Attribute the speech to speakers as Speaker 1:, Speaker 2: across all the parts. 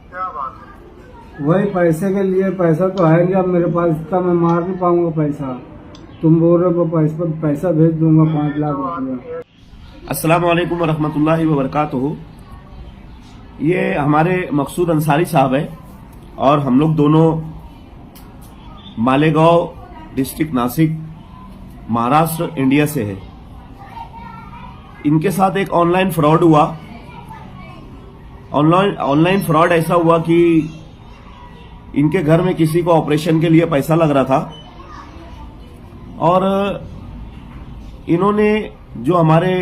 Speaker 1: क्या बात है?
Speaker 2: वही पैसे के लिए। पैसा तो है नहीं अब मेरे पास, इतना मैं मार नहीं पाऊंगा पैसा। तुम बोल रहे हो पैसा भेज दूंगा 5 लाख रुपया।
Speaker 3: अस्सलाम वालेकुम वरहमतुल्लाहि वबरकातुहू। ये हमारे मकसूद अंसारी साहब है और हम लोग दोनों मालेगांव डिस्ट्रिक्ट नासिक महाराष्ट्र इंडिया से है। इनके साथ एक ऑनलाइन फ्रॉड हुआ। ऑनलाइन फ्रॉड ऐसा हुआ कि इनके घर में किसी को ऑपरेशन के लिए पैसा लग रहा था और इन्होंने जो हमारे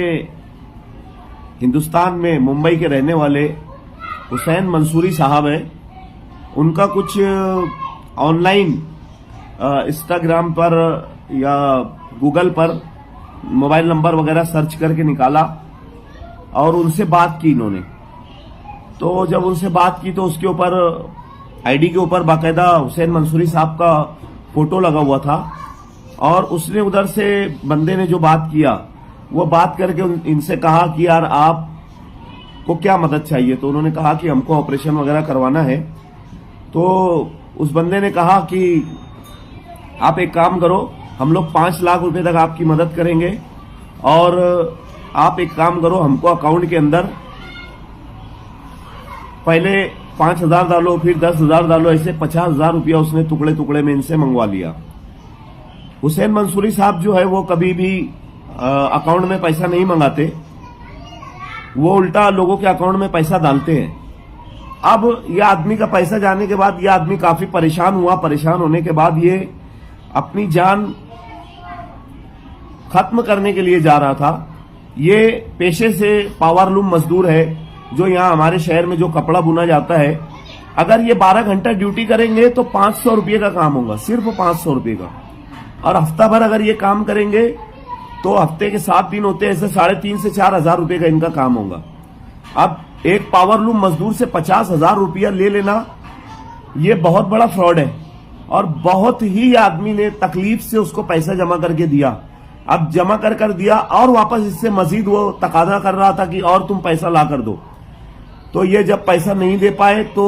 Speaker 3: हिंदुस्तान में मुंबई के रहने वाले हुसैन मंसूरी साहब हैं, उनका कुछ ऑनलाइन इंस्टाग्राम पर या गूगल पर मोबाइल नंबर वगैरह सर्च करके निकाला और उनसे बात की इन्होंने। तो जब उनसे बात की तो उसके ऊपर आईडी के ऊपर बाकायदा हुसैन मंसूरी साहब का फोटो लगा हुआ था और उसने उधर से बंदे ने जो बात किया वो बात करके इनसे कहा कि यार आपको क्या मदद चाहिए। तो उन्होंने कहा कि हमको ऑपरेशन वगैरह करवाना है। तो उस बंदे ने कहा कि आप एक काम करो, हम लोग 5 लाख रुपए तक आपकी मदद करेंगे और आप एक काम करो, हमको अकाउंट के अंदर पहले 5,000 डालो, फिर 10,000 डालो, ऐसे 50,000 रुपया उसने टुकड़े टुकड़े में इनसे मंगवा लिया। हुसैन मंसूरी साहब जो है वो कभी भी अकाउंट में पैसा नहीं मंगाते, वो उल्टा लोगों के अकाउंट में पैसा डालते हैं। अब यह आदमी का पैसा जाने के बाद यह आदमी काफी परेशान हुआ। परेशान होने के बाद ये अपनी जान खत्म करने के लिए जा रहा था। ये पेशे से पावरलूम मजदूर है जो यहाँ हमारे शहर में जो कपड़ा बुना जाता है। अगर ये 12 घंटा ड्यूटी करेंगे तो 500 रुपये का काम होगा, सिर्फ 500 रुपये का। और हफ्ता भर अगर ये काम करेंगे तो हफ्ते के 7 दिन होते हैं, ऐसे 3,500 से 4,000 रुपये का इनका काम होगा। अब एक पावरलूम मजदूर से 50,000 रुपया ले लेना ये बहुत बड़ा फ्रॉड है और बहुत ही आदमी ने तकलीफ से उसको पैसा जमा करके दिया। अब जमा कर दिया और वापस इससे मजीद वो तकादा कर रहा था कि और तुम पैसा ला कर दो। तो ये जब पैसा नहीं दे पाए तो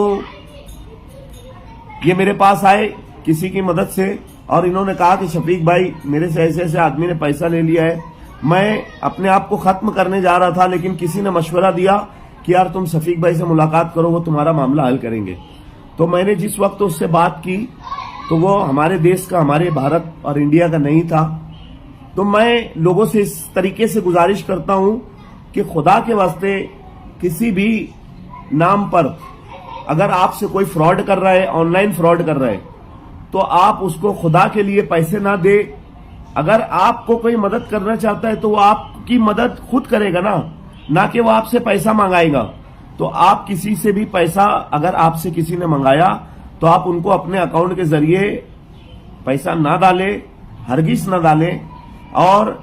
Speaker 3: ये मेरे पास आए किसी की मदद से और इन्होंने कहा कि शफीक भाई, मेरे से ऐसे ऐसे आदमी ने पैसा ले लिया है, मैं अपने आप को खत्म करने जा रहा था, लेकिन किसी ने मशवरा दिया कि यार तुम शफीक भाई से मुलाकात करो, वो तुम्हारा मामला हल करेंगे। तो मैंने जिस वक्त उससे बात की तो वो हमारे देश का, हमारे भारत और इंडिया का नहीं था। तो मैं लोगों से इस तरीके से गुजारिश करता हूं कि खुदा के वास्ते किसी भी नाम पर अगर आपसे कोई फ्रॉड कर रहा है, ऑनलाइन फ्रॉड कर रहा है, तो आप उसको खुदा के लिए पैसे ना दे। अगर आपको कोई मदद करना चाहता है तो वो आपकी मदद खुद करेगा ना कि वो आपसे पैसा मंगाएगा। तो आप किसी से भी पैसा अगर आपसे किसी ने मंगाया तो आप उनको अपने अकाउंट के जरिए पैसा ना डालें, हरगिज ना डालें। और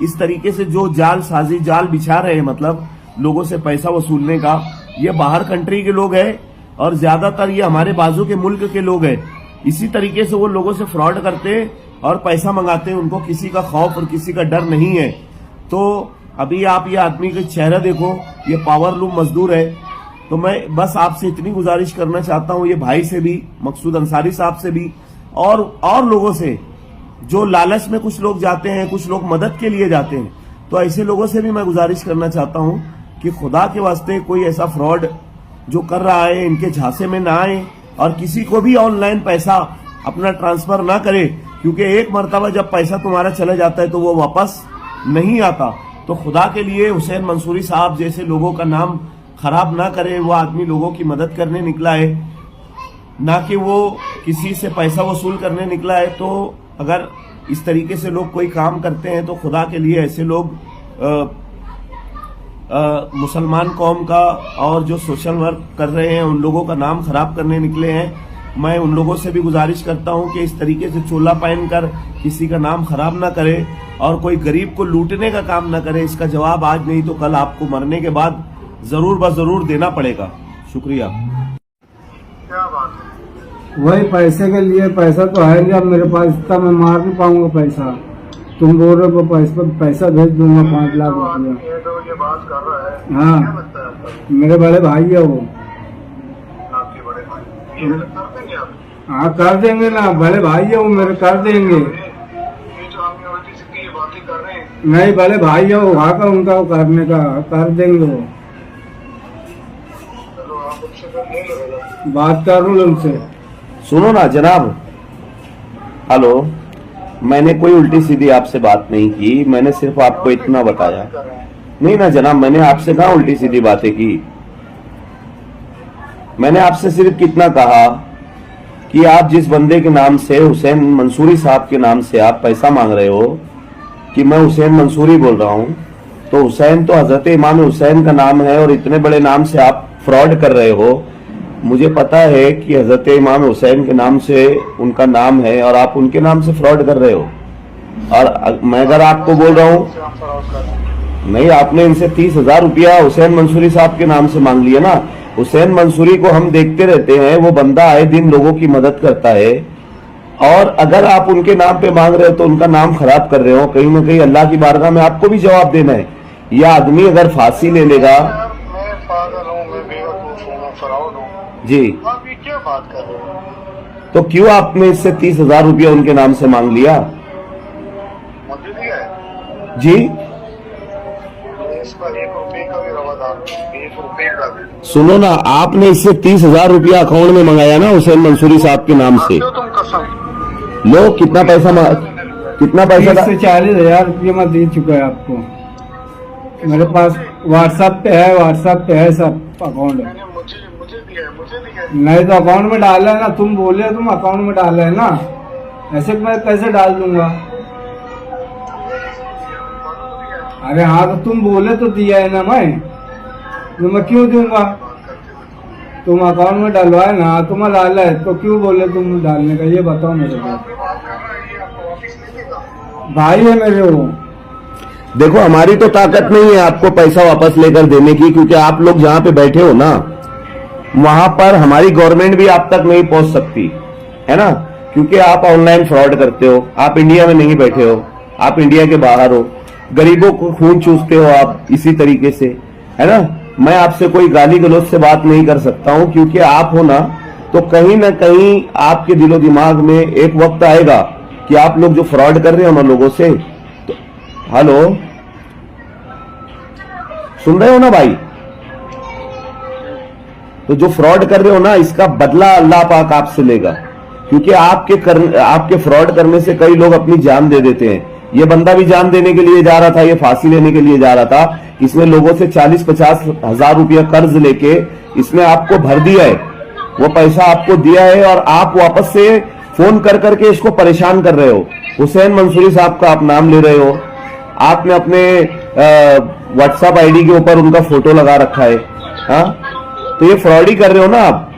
Speaker 3: इस तरीके से जो जाल बिछा रहे हैं, मतलब लोगों से पैसा वसूलने का, ये बाहर कंट्री के लोग हैं और ज्यादातर ये हमारे बाजू के मुल्क के लोग हैं। इसी तरीके से वो लोगों से फ्रॉड करते और पैसा मंगाते हैं। उनको किसी का खौफ और किसी का डर नहीं है। तो अभी आप ये आदमी का चेहरा देखो, ये पावरलूम मजदूर है। तो मैं बस आपसे इतनी गुजारिश करना चाहता हूं, ये भाई से भी, मकसूद अंसारी साहब से भी और लोगों से, जो लालच में कुछ लोग जाते हैं, कुछ लोग मदद के लिए जाते हैं, तो ऐसे लोगों से भी मैं गुजारिश करना चाहता हूं कि खुदा के वास्ते कोई ऐसा फ्रॉड जो कर रहा है इनके झांसे में ना आए और किसी को भी ऑनलाइन पैसा अपना ट्रांसफर ना करे, क्योंकि एक मर्तबा जब पैसा तुम्हारा चला जाता है तो वो वापस नहीं आता। तो खुदा के लिए हुसैन मंसूरी साहब जैसे लोगों का नाम खराब ना करे। वो आदमी लोगों की मदद करने निकला है, ना कि वो किसी से पैसा वसूल करने निकला है। तो अगर इस तरीके से लोग कोई काम करते हैं तो खुदा के लिए ऐसे लोग मुसलमान कौम का और जो सोशल वर्क कर रहे हैं उन लोगों का नाम खराब करने निकले हैं। मैं उन लोगों से भी गुजारिश करता हूं कि इस तरीके से चोला पहनकर किसी का नाम खराब ना करे और कोई गरीब को लूटने का काम ना करे। इसका जवाब आज नहीं तो कल आपको मरने के बाद जरूर बजरूर देना पड़ेगा। शुक्रिया।
Speaker 1: क्या बात है?
Speaker 2: वही पैसे के लिए। पैसा तो है नहीं अब मेरे पास, इतना मैं मार नहीं पाऊंगा पैसा। तुम बोल रहे हो पैसा भेज दूंगा 5 लाख रुपया।
Speaker 1: ये बात कर रहा है,
Speaker 2: हाँ,
Speaker 1: क्या लगता है आपको?
Speaker 2: मेरे बड़े भाई है वो।
Speaker 1: हाँ। कर देंगे आप?
Speaker 2: हाँ कर देंगे ना, भले भाई है वो मेरे, कर देंगे।
Speaker 1: ये जो आपने उल्टी सीधी ये बातें कर रहे हैं,
Speaker 2: नहीं भले भाई है वो, वहाँ का उनका वो करने का, कर देंगे वो।
Speaker 1: चलो आप उनसे फिर नहीं लगेगा।
Speaker 2: बात कर लूँ उनसे।
Speaker 3: सुनो ना जनाब, हेलो, मैंने कोई उल्टी सीधी आपसे बात नहीं की, मैंने सिर्फ आपको इतना बताया।
Speaker 1: कर रहे हैं।
Speaker 3: नहीं ना जनाब, मैंने आपसे कहा उल्टी सीधी बातें की। मैंने आपसे सिर्फ कितना कहा कि आप जिस बंदे के नाम से, हुसैन मंसूरी साहब के नाम से आप पैसा मांग रहे हो, कि मैं हुसैन मंसूरी बोल रहा हूं, तो हुसैन तो हजरत इमाम हुसैन का नाम है और इतने बड़े नाम से आप फ्रॉड कर रहे हो। मुझे पता है कि हजरत इमाम हुसैन के नाम से उनका नाम है और आप उनके नाम से फ्रॉड कर रहे हो। और मैं अगर आपको बोल रहा हूँ,
Speaker 1: से आप फरार कर रहे हैं।
Speaker 3: नहीं, आपने इनसे 30,000 रुपया हुसैन मंसूरी साहब के नाम से मांग लिया ना। हुसैन मंसूरी को हम देखते रहते हैं, वो बंदा आए दिन लोगों की मदद करता है, और अगर आप उनके नाम पे मांग रहे हो तो उनका नाम खराब कर रहे हो। कहीं ना कहीं अल्लाह की बारगाह में आपको भी जवाब देना है। यह आदमी अगर फांसी ले लेगा।
Speaker 1: यार, मैं पागल हूँ, मैं बेवकूफ हूँ, मैं फराउड हूँ।
Speaker 3: जी,
Speaker 1: आप ये क्या बात कर रहे हो?
Speaker 3: तो क्यों आपने इससे 30,000 रुपया उनके नाम से मांग लिया?
Speaker 1: मुझे दिया है
Speaker 3: जी,
Speaker 1: इसका 1 रुपये का भी रवादार, 1 रुपये का भी।
Speaker 3: सुनो ना, आपने इससे 30,000 रुपया अकाउंट में मंगाया ना हुसैन मंसूरी साहब के नाम से।
Speaker 1: क्यों तुम कसम?
Speaker 3: लो, कितना पैसा कितना पैसा
Speaker 2: 30 से 40,000 रुपये मैं दे चुका है आपको। मेरे पास व्हाट्सएप पे है सब अकाउंट।
Speaker 1: मैंने मुझे दिया है।
Speaker 2: नहीं तो अकाउंट में डाला है ना, तुम बोले तुम अकाउंट में डाला है ना, ऐसे मैं कैसे डाल दूंगा? अरे हाँ, तो तुम बोले तो दिया है ना, मैं क्यों दूंगा? तुम अकाउंट में डलवाए ना, तुम्हें डाला है तो क्यों बोले तुम डालने का, ये बताओ मेरे को। भाई है मेरे वो।
Speaker 3: देखो, हमारी तो ताकत नहीं है आपको पैसा वापस लेकर देने की, क्योंकि आप लोग जहां पे बैठे हो ना, वहां पर हमारी गवर्नमेंट भी आप तक नहीं पहुंच सकती है ना, क्योंकि आप ऑनलाइन फ्रॉड करते हो। आप इंडिया में नहीं बैठे हो, आप इंडिया के बाहर हो, गरीबों को खून चूसते हो आप इसी तरीके से, है ना। मैं आपसे कोई गाली गलौज से बात नहीं कर सकता हूं, क्योंकि आप हो ना, तो कहीं ना कहीं आपके दिलो दिमाग में एक वक्त आएगा कि आप लोग जो फ्रॉड कर रहे हो ना लोगों से, तो हेलो, सुन रहे हो ना भाई, तो जो फ्रॉड कर रहे हो ना, इसका बदला अल्लाह पाक आपसे लेगा, क्योंकि आपके फ्रॉड करने से कई लोग अपनी जान दे देते हैं। ये बंदा भी जान देने के लिए जा रहा था, ये फांसी लेने के लिए जा रहा था। इसने लोगों से 40-50 हजार रुपया कर्ज लेके इसने आपको भर दिया है, वो पैसा आपको दिया है, और आप वापस से फोन कर करके इसको परेशान कर रहे हो। हुसैन मंसूरी साहब का आप नाम ले रहे हो, आपने अपने व्हाट्सएप आईडी के ऊपर उनका फोटो लगा रखा है। हाँ, तो ये फ्रॉड ही कर रहे हो ना आप।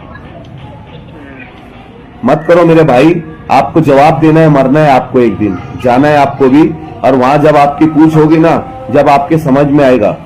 Speaker 3: मत करो मेरे भाई, आपको जवाब देना है, मरना है आपको, एक दिन जाना है आपको भी, और वहां जब आपकी पूछ होगी ना, जब आपके समझ में आएगा